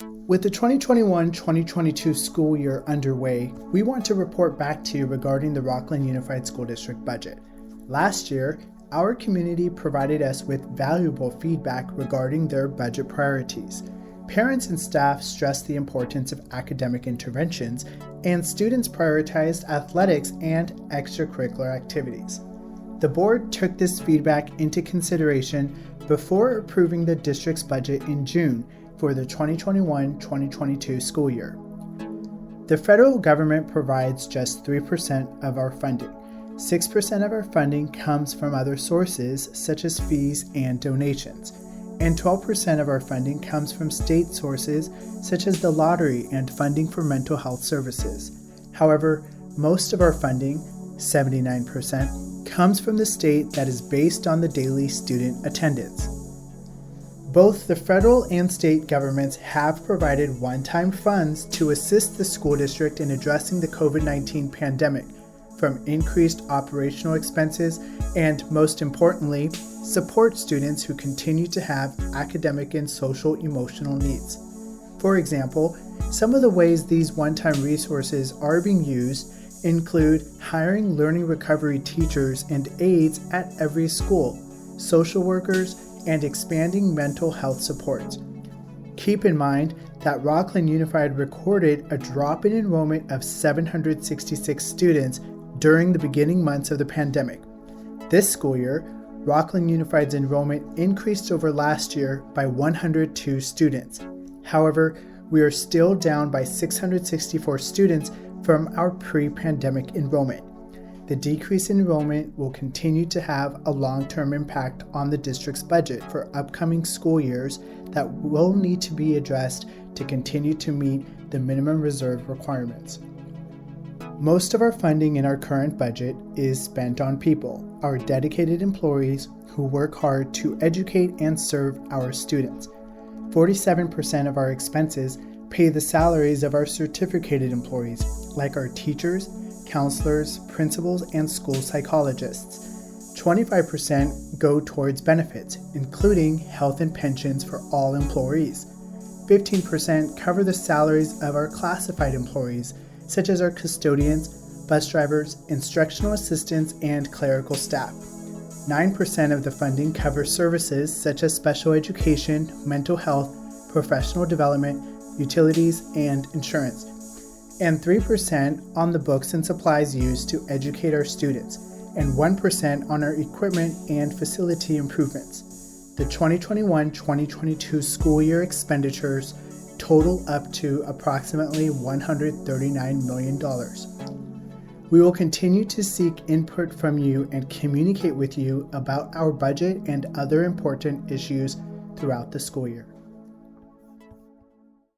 With the 2021-2022 school year underway, we want to report back to you regarding the Rocklin Unified School District budget. Last year, our community provided us with valuable feedback regarding their budget priorities. Parents and staff stressed the importance of academic interventions, and students prioritized athletics and extracurricular activities. The board took this feedback into consideration before approving the district's budget in June for the 2021-2022 school year. The federal government provides just 3% of our funding. 6% of our funding comes from other sources such as fees and donations, and 12% of our funding comes from state sources such as the lottery and funding for mental health services. However, most of our funding, 79%, comes from the state that is based on the daily student attendance. Both the federal and state governments have provided one-time funds to assist the school district in addressing the COVID-19 pandemic, from increased operational expenses and, most importantly, support students who continue to have academic and social emotional needs. For example, some of the ways these one-time resources are being used include hiring learning recovery teachers and aides at every school, social workers, and expanding mental health supports. Keep in mind that Rocklin Unified recorded a drop in enrollment of 766 students during the beginning months of the pandemic. This school year, Rocklin Unified's enrollment increased over last year by 102 students. However, we are still down by 664 students from our pre-pandemic enrollment. The decrease in enrollment will continue to have a long-term impact on the district's budget for upcoming school years that will need to be addressed to continue to meet the minimum reserve requirements. Most of our funding in our current budget is spent on people, our dedicated employees who work hard to educate and serve our students. 47% of our expenses pay the salaries of our certificated employees, like our teachers, counselors, principals, and school psychologists. 25% go towards benefits, including health and pensions for all employees. 15% cover the salaries of our classified employees, such as our custodians, bus drivers, instructional assistants, and clerical staff. 9% of the funding covers services such as special education, mental health, professional development, utilities, and insurance. And 3% on the books and supplies used to educate our students, and 1% on our equipment and facility improvements. The 2021-2022 school year expenditures total up to approximately $139 million. We will continue to seek input from you and communicate with you about our budget and other important issues throughout the school year.